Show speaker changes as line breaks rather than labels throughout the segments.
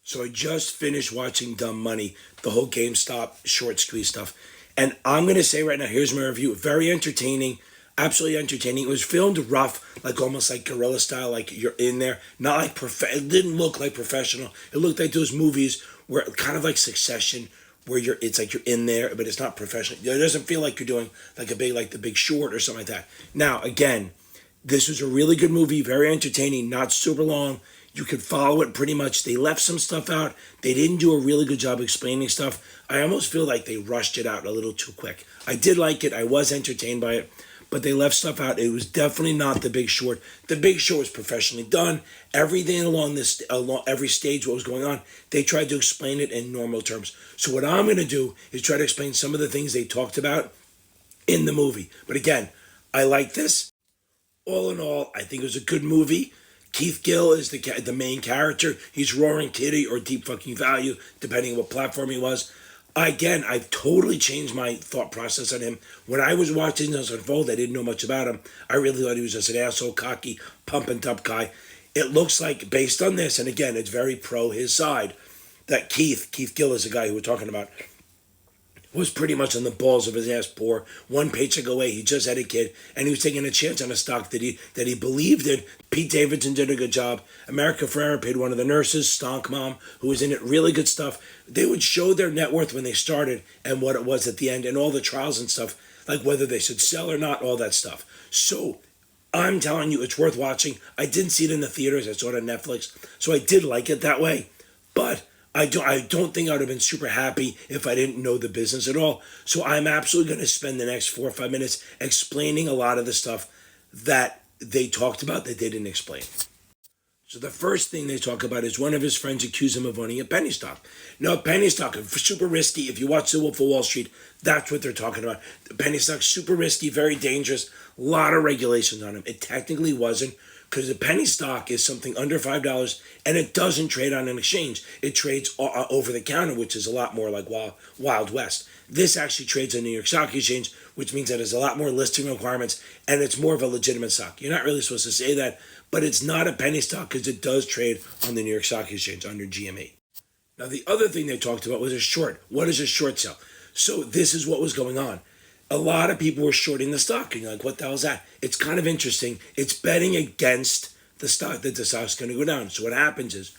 So I just finished watching Dumb Money, the whole GameStop short squeeze stuff. And I'm going to say right now, here's my review. Very entertaining, absolutely entertaining. It was filmed rough, like almost like guerrilla style, like you're in there. Not like it didn't look like professional. It looked like those movies where kind of like Succession, where it's like you're in there, but it's not professional. It doesn't feel like you're doing like like The Big Short or something like that. Now, again, this was a really good movie, very entertaining, not super long. You could follow it pretty much. They left some stuff out. They didn't do a really good job explaining stuff. I almost feel like they rushed it out a little too quick. I did like it. I was entertained by it, but they left stuff out. It was definitely not The Big Short. The Big Short was professionally done. Everything along every stage, what was going on, they tried to explain it in normal terms. So what I'm going to do is try to explain some of the things they talked about in the movie. But again, I like this. All in all, I think it was a good movie. Keith Gill is the main character. He's Roaring Kitty or Deep Fucking Value, depending on what platform he was. Again, I've totally changed my thought process on him. When I was watching this unfold, I didn't know much about him. I really thought he was just an asshole, cocky, pump and dump guy. It looks like, based on this, and again, it's very pro his side, that Keith Gill is the guy who we're talking about, was pretty much on the balls of his ass poor. One paycheck away, he just had a kid, and he was taking a chance on a stock that he believed in. Pete Davidson did a good job. America Ferrera paid one of the nurses, Stonk Mom, who was in it, really good stuff. They would show their net worth when they started and what it was at the end, and all the trials and stuff, like whether they should sell or not, all that stuff. So I'm telling you, it's worth watching. I didn't see it in the theaters. I saw it on Netflix, so I did like it that way. But I don't think I would have been super happy if I didn't know the business at all. So I'm absolutely going to spend the next 4 or 5 minutes explaining a lot of the stuff that they talked about that they didn't explain. So the first thing they talk about is one of his friends accused him of owning a penny stock. Now, penny stock is super risky. If you watch The Wolf of Wall Street, that's what they're talking about. The penny stock, super risky, very dangerous. A lot of regulations on him. It technically wasn't, because a penny stock is something under $5 and it doesn't trade on an exchange. It trades over the counter, which is a lot more like Wild West. This actually trades on New York Stock Exchange, which means that there's a lot more listing requirements and it's more of a legitimate stock. You're not really supposed to say that, but it's not a penny stock because it does trade on the New York Stock Exchange under GME. Now, the other thing they talked about was a short. What is a short sell? So this is what was going on. A lot of people were shorting the stock, and you're like, what the hell is that? It's kind of interesting. It's betting against the stock, that the stock's going to go down. So what happens is,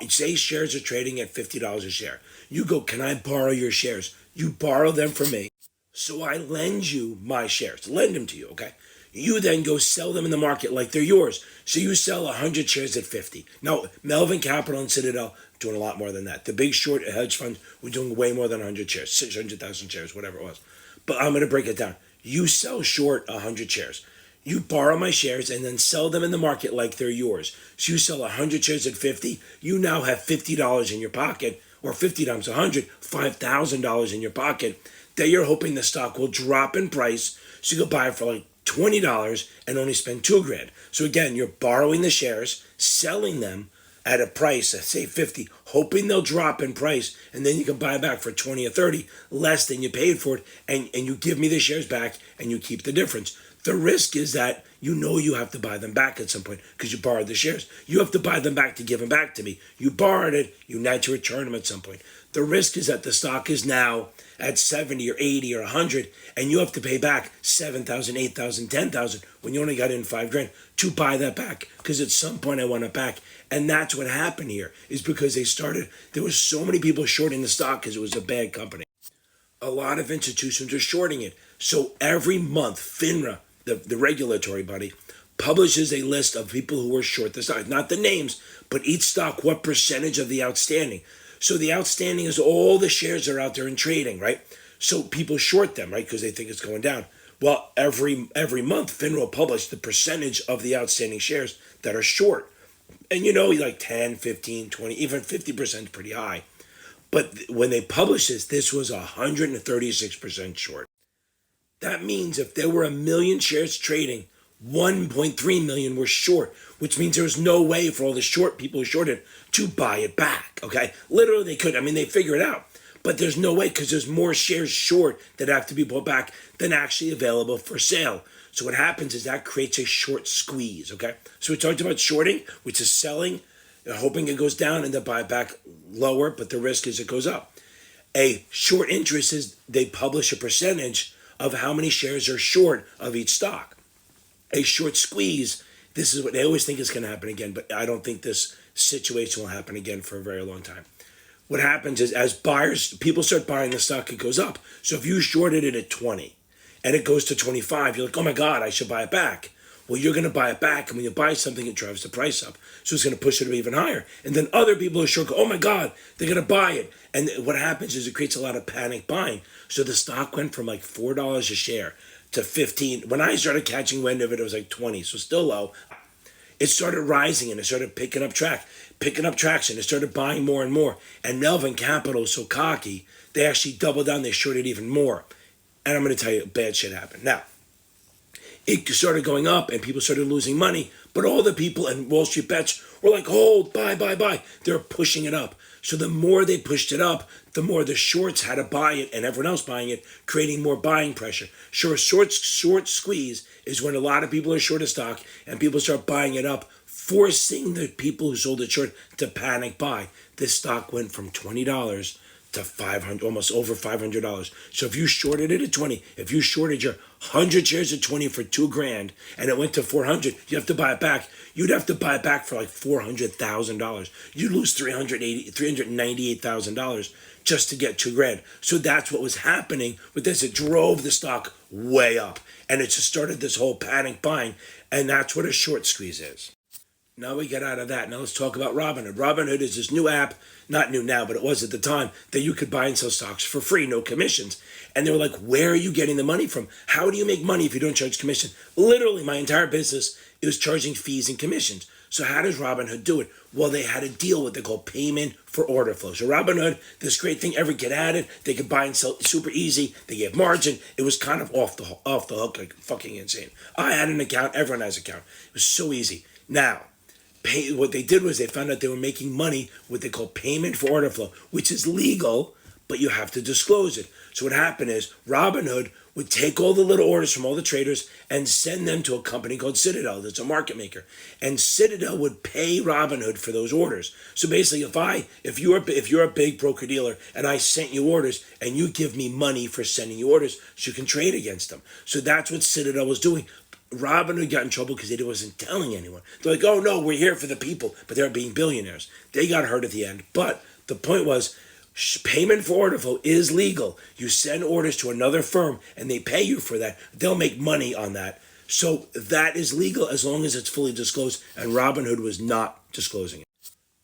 say shares are trading at $50 a share. You go, can I borrow your shares? You borrow them from me. So I lend you my shares, lend them to you, okay? You then go sell them in the market like they're yours. So you sell 100 shares at 50. Now, Melvin Capital and Citadel doing a lot more than that. The Big Short hedge fund were doing way more than 100 shares, 600,000 shares, whatever it was. But I'm going to break it down. You sell short 100 shares. You borrow my shares and then sell them in the market like they're yours. So you sell 100 shares at 50. You now have $50 in your pocket, or 50 times 100, $5,000 in your pocket that you're hoping the stock will drop in price. So you go buy it for like $20 and only spend $2,000. So again, you're borrowing the shares, selling them at a price, say 50, hoping they'll drop in price, and then you can buy back for 20 or 30, less than you paid for it, and you give me the shares back, and you keep the difference. The risk is that you have to buy them back at some point because you borrowed the shares. You have to buy them back to give them back to me. You borrowed it, you need to return them at some point. The risk is that the stock is now at 70 or 80 or 100, and you have to pay back 7,000, 8,000, 10,000 when you only got in $5,000 to buy that back, because at some point I want it back. And that's what happened here, is because there was so many people shorting the stock because it was a bad company. A lot of institutions are shorting it. So every month, FINRA, the regulatory body, publishes a list of people who were short the stock. Not the names, but each stock, what percentage of the outstanding. So the outstanding is all the shares that are out there in trading, right? So people short them, right, because they think it's going down. Well, every month, FINRA will publish the percentage of the outstanding shares that are short. And like 10, 15, 20, even 50% is pretty high. But when they published this was 136% short. That means if there were 1 million shares trading, 1.3 million were short, which means there was no way for all the short people who shorted to buy it back, okay? Literally, they could. I mean, they figure it out. But there's no way, because there's more shares short that have to be bought back than actually available for sale. So what happens is that creates a short squeeze, okay? So we talked about shorting, which is selling hoping it goes down and they buy it back lower, but the risk is it goes up. A short interest is they publish a percentage of how many shares are short of each stock. A short squeeze, this is what they always think is going to happen again, but I don't think this situation will happen again for a very long time. What happens is as buyers, people start buying the stock, it goes up. So if you shorted it at 20 and it goes to 25, you're like, oh my God, I should buy it back. Well, you're going to buy it back, and when you buy something, it drives the price up. So it's going to push it even higher. And then other people are short, go, oh my God, they're going to buy it. And what happens is it creates a lot of panic buying. So the stock went from like $4 a share to 15. When I started catching wind of it, it was like 20, so still low. It started rising and it started picking up traction. It started buying more and more. And Melvin Capital was so cocky, they actually doubled down. They shorted even more. And I'm going to tell you, bad shit happened. Now, it started going up and people started losing money. But all the people in Wall Street Bets were like, hold, buy. They're pushing it up. So the more they pushed it up, the more the shorts had to buy it and everyone else buying it, creating more buying pressure. Sure, short squeeze is when a lot of people are short of stock and people start buying it up, forcing the people who sold it short to panic buy. This stock went from $20 to $500, almost over $500. So if you shorted it at 20, if you shorted your 100 shares at 20 for $2,000 and it went to 400, you have to buy it back. You'd have to buy it back for like $400,000. You'd lose $398,000 just to get $2,000. So that's what was happening with this. It drove the stock way up, and it just started this whole panic buying, and that's what a short squeeze is. Now we get out of that. Now let's talk about Robinhood. Robinhood is this new app, not new now, but it was at the time, that you could buy and sell stocks for free, no commissions. And they were like, where are you getting the money from? How do you make money if you don't charge commission? Literally, my entire business is charging fees and commissions. So how does Robinhood do it? Well, they had a deal with what they call payment for order flow. So Robinhood, this great thing, everyone could add it. They could buy and sell super easy. They gave margin. It was kind of off the hook, like fucking insane. I had an account. Everyone has an account. It was so easy. Now, what they did was they found out they were making money, what they call payment for order flow, which is legal, but you have to disclose it. So what happened is Robinhood would take all the little orders from all the traders and send them to a company called Citadel. That's a market maker. And Citadel would pay Robinhood for those orders. So basically, if you're a big broker dealer and I sent you orders and you give me money for sending you orders, so you can trade against them. So that's what Citadel was doing. Robinhood got in trouble because they wasn't telling anyone. They're like, oh no, we're here for the people, but they're being billionaires. They got hurt at the end. But the point was, payment for order flow is legal. You send orders to another firm and they pay you for that. They'll make money on that. So that is legal as long as it's fully disclosed, and Robinhood was not disclosing it.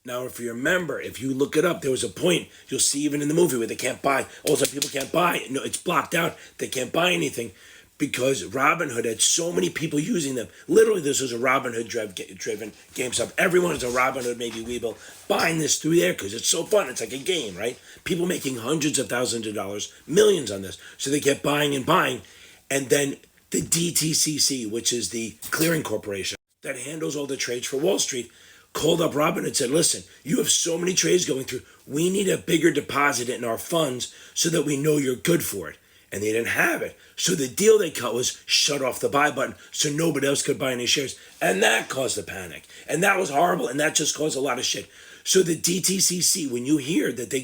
Now, if you remember, if you look it up, there was a point, you'll see even in the movie where they can't buy. All of a sudden people can't buy. No, it's blocked out. They can't buy anything, because Robinhood had so many people using them. Literally, this was a Robinhood-driven GameStop. Everyone is a Robinhood, maybe Webull, buying this through there because it's so fun. It's like a game, right? People making hundreds of thousands of dollars, millions on this. So they kept buying and buying. And then the DTCC, which is the clearing corporation that handles all the trades for Wall Street, called up Robinhood and said, listen, you have so many trades going through. We need a bigger deposit in our funds so that we know you're good for it. And they didn't have it. So the deal they cut was shut off the buy button so nobody else could buy any shares. And that caused a panic. And that was horrible. And that just caused a lot of shit. So the DTCC, when you hear that they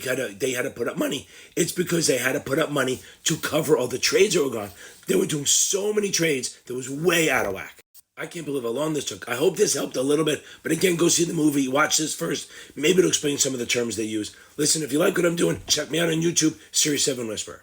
had to put up money, it's because they had to put up money to cover all the trades that were gone. They were doing so many trades that was way out of whack. I can't believe how long this took. I hope this helped a little bit. But again, go see the movie. Watch this first. Maybe it'll explain some of the terms they use. Listen, if you like what I'm doing, check me out on YouTube, Series 7 Whisper.